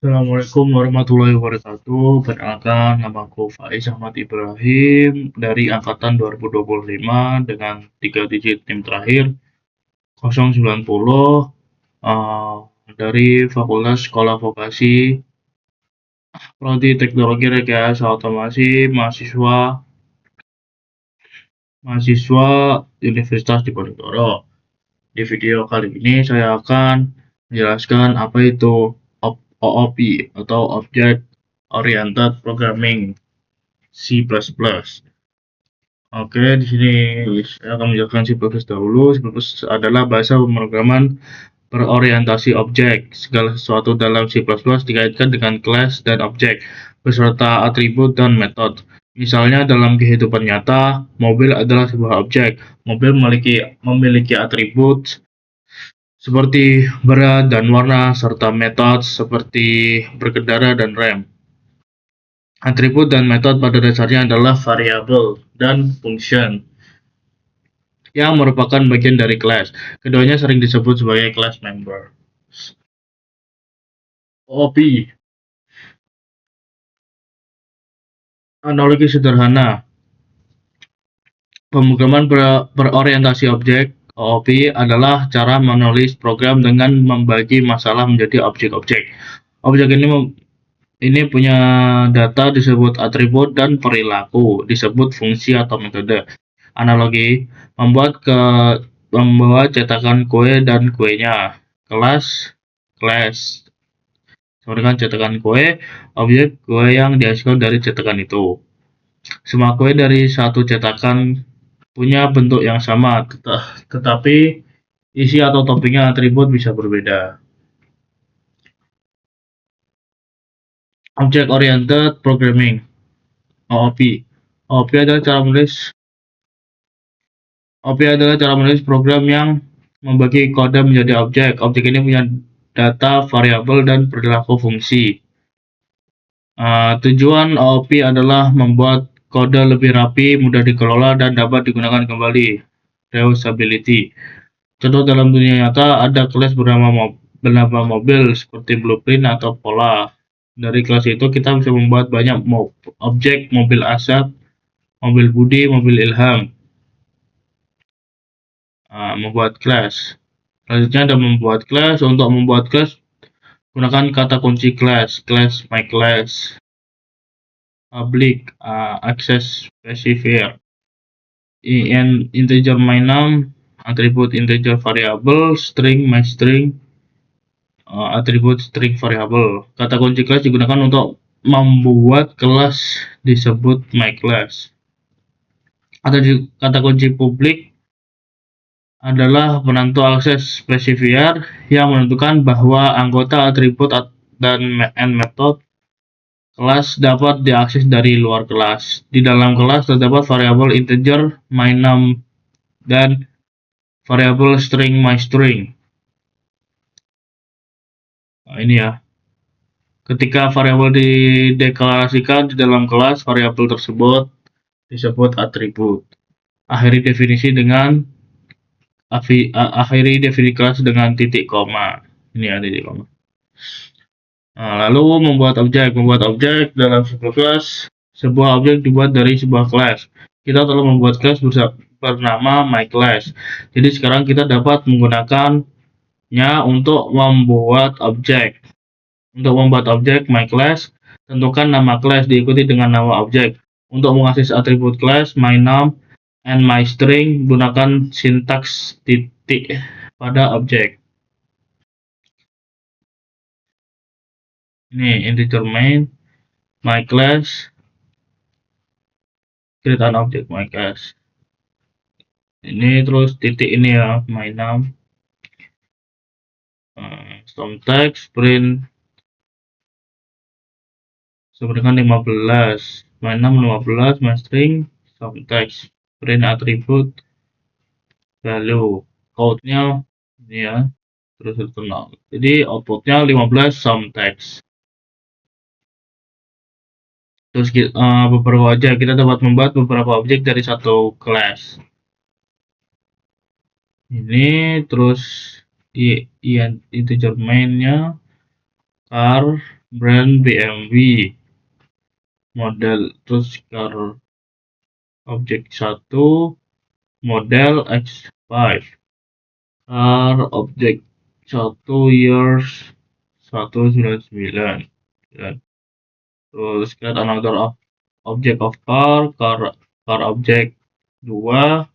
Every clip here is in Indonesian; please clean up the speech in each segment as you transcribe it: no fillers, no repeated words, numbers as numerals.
Assalamualaikum warahmatullahi wabarakatuh. Perkenalkan, namaku Faiz Ahmad Ibrahim dari angkatan 2025 dengan 3 digit NIM terakhir 090 eh, dari Fakultas Sekolah Vokasi Prodi Teknologi Rekayasa Otomasi mahasiswa Universitas Diponegoro. Di video kali ini saya akan menjelaskan apa itu OOP atau Object Oriented Programming C++. Oke, di sini saya akan menjelaskan C++ dahulu. C++ adalah bahasa pemrograman berorientasi objek. Segala sesuatu dalam C++ dikaitkan dengan kelas dan objek, beserta atribut dan metode. Misalnya dalam kehidupan nyata, mobil adalah sebuah objek. Mobil memiliki atribut seperti berat dan warna, serta metode seperti berkendara dan rem. Atribut dan metode pada dasarnya adalah variabel dan function yang merupakan bagian dari kelas. Keduanya sering disebut sebagai class member. OOP, analogi sederhana. Pemrograman berorientasi objek OOP adalah cara menulis program dengan membagi masalah menjadi objek-objek. Objek ini punya data disebut atribut dan perilaku disebut fungsi atau metode. Analogi membuat cetakan kue dan kuenya. Kelas sama dengan cetakan kue, objek kue yang dihasilkan dari cetakan itu. Semua kue dari satu cetakan punya bentuk yang sama, tetapi isi atau toppingnya atribut bisa berbeda. Object Oriented Programming OOP. OOP adalah cara menulis program yang membagi kode menjadi objek. Objek ini punya data, variabel, dan perilaku fungsi. Tujuan OOP adalah membuat kode lebih rapi, mudah dikelola, dan dapat digunakan kembali. Reusability. Contoh dalam dunia nyata ada kelas bernama mobil seperti blueprint atau pola. Dari kelas itu kita bisa membuat banyak objek, mobil Asap, mobil Budi, mobil Ilham. Membuat kelas. Selanjutnya ada membuat kelas. Untuk membuat kelas, gunakan kata kunci kelas my class, public, access specifier, integer my name, atribut integer variable, string my string, atribut string variable. Kata kunci kelas digunakan untuk membuat kelas disebut my class. Kata kunci publik adalah penentu akses specifier yang menentukan bahwa anggota atribut dan method kelas dapat diakses dari luar kelas. Di dalam kelas terdapat variabel integer my name dan variabel string my string. Nah, ini ya. Ketika variabel dideklarasikan di dalam kelas, variabel tersebut disebut atribut. Akhiri definisi kelas dengan titik koma. Ini ya titik koma. Nah, lalu membuat objek dalam sebuah kelas. Sebuah objek dibuat dari sebuah kelas. Kita telah membuat kelas bernama my class. Jadi sekarang kita dapat menggunakannya untuk membuat objek. Untuk membuat objek my class, tentukan nama kelas diikuti dengan nama objek. Untuk mengakses atribut kelas my name and my string, gunakan sintaks titik pada objek. Ini integer main my class, create an object my class. Ini terus titik ini ya, my name, some text, print sama dengan 15, my name 15, my string, some text, print atribut value, code-nya ini ya, terus internal. Jadi outputnya 15 some text. Terus beberapa objek, kita dapat membuat beberapa objek dari satu kelas. Ini terus integer main-nya car, brand BMW, model, terus car objek 1, model X5, car objek 1 years 199. Terus create another object of car object 2,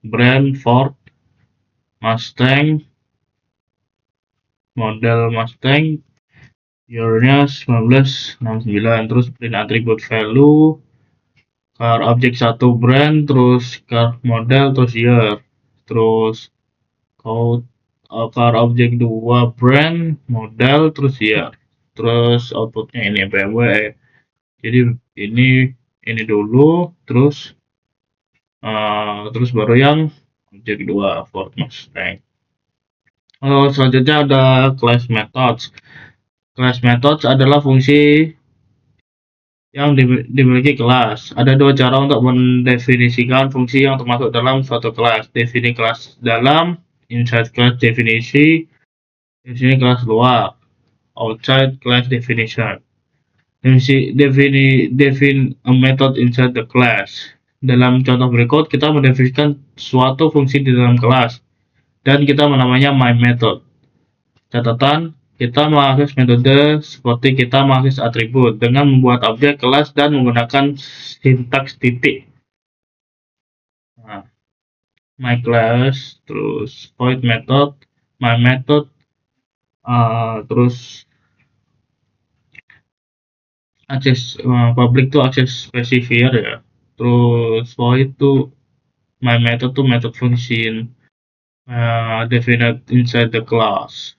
brand Ford Mustang, model Mustang, year-nya 1969. Terus print attribute value car object 1 brand, terus car model, terus year, terus code car object 2 brand, model, terus year. Terus outputnya ini BMW. Jadi ini dulu, terus baru yang objek 2 Ford Mustang. Selanjutnya ada class methods. Class methods adalah fungsi yang dimiliki kelas. Ada dua cara untuk mendefinisikan fungsi yang termasuk dalam suatu kelas. Definisi kelas dalam, inside class definisi kelas luar, outside class definition. Define a method inside the class. Dalam contoh berikut, kita mendefinisikan suatu fungsi di dalam kelas, dan kita menamainya myMethod. Catatan, kita mengakses metode seperti kita mengakses atribut dengan membuat objek kelas dan menggunakan sintaks titik. Nah, myClass, terus void method, myMethod, terus akses public tuh akses specifier ya. Terus void tuh myMethod tuh method function defined inside the class.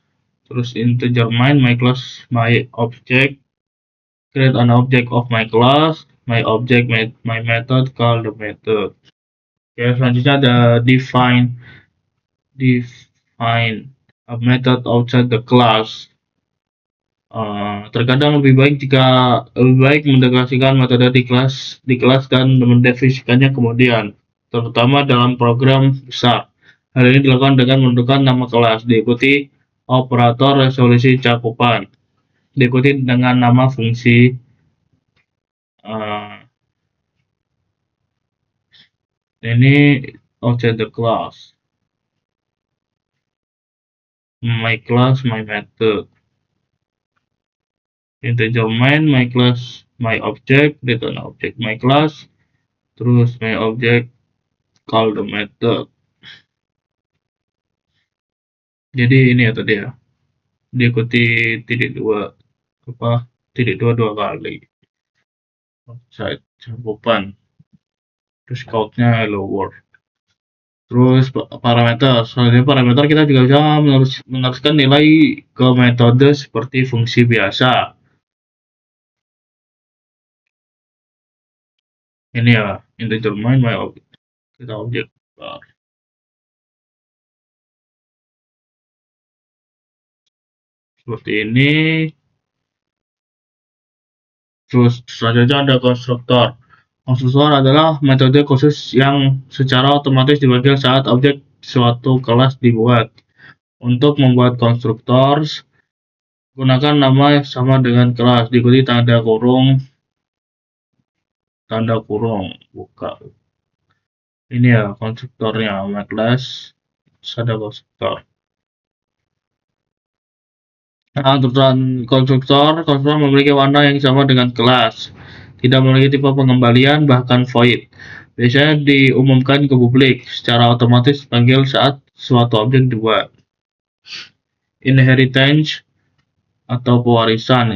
Terus integer main myClass myObject, create an object of my class, myObject myMethod, call the method. Oke, selanjutnya ada define a method outside the class. Terkadang lebih baik mendeklarasikan metode di kelas dan mendefinisikannya kemudian, terutama dalam program besar. Hal ini dilakukan dengan menentukan nama kelas, diikuti operator resolusi cakupan, diikuti dengan nama fungsi. Ini outside the class, my class, my method, integer main, my class, my object, return object, my class, terus my object, call the method. Jadi ini ya tadi ya, diikuti titik dua kali, outside cakupan, terus countnya hello world. Terus parameter, selanjutnya parameter kita juga bisa meneruskan nilai ke metode seperti fungsi biasa. Ini ya, integer main my object, kita objek seperti ini. Terus selanjutnya ada konstruktor. Konstruktor adalah metode khusus yang secara otomatis dipanggil saat objek suatu kelas dibuat. Untuk membuat konstruktor, gunakan nama yang sama dengan kelas, diikuti tanda kurung, buka. Ini ya konstruktornya, myClass, ada konstruktor. Nah, konstruktor memiliki warna yang sama dengan kelas, tidak memiliki tipe pengembalian, bahkan void. Biasanya diumumkan ke publik secara otomatis dipanggil saat suatu objek dibuat. Inheritance atau pewarisan.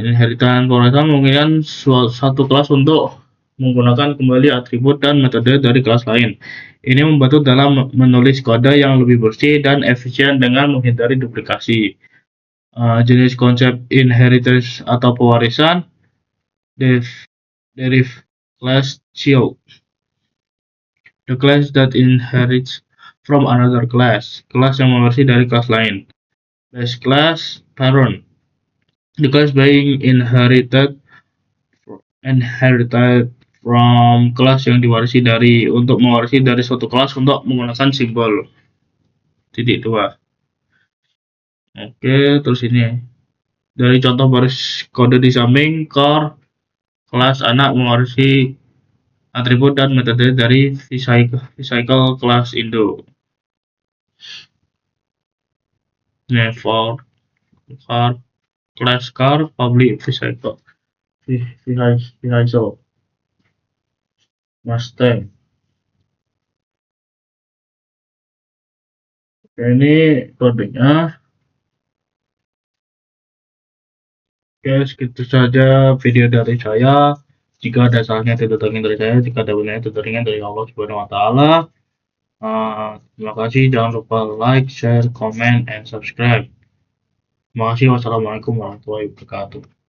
Pewarisan memungkinkan suatu kelas untuk menggunakan kembali atribut dan metode dari kelas lain. Ini membantu dalam menulis kode yang lebih bersih dan efisien dengan menghindari duplikasi. Jenis konsep inheritance atau pewarisan, deriv class child, the class that inherits from another class, kelas yang mewarisi dari kelas lain. Base class parent, the class being inherited from kelas yang diwarisi dari, untuk mewarisi dari suatu kelas untuk menggunakan simbol titik 2. Oke, terus ini Dari contoh baris kode di samping, core kelas anak mewarisi atribut dan metode dari Vcycle kelas Indo. Nah, for car class car public Vcycle Mustang. Oke, ini kodenya. Oke, segitu saja video dari saya. Jika ada salahnya tidak dari saya, jika ada benarnya tidak dari Allah Subhanahu wa taala. Terima kasih, jangan lupa like, share, comment, and subscribe. Terima kasih. Wassalamualaikum warahmatullahi wabarakatuh.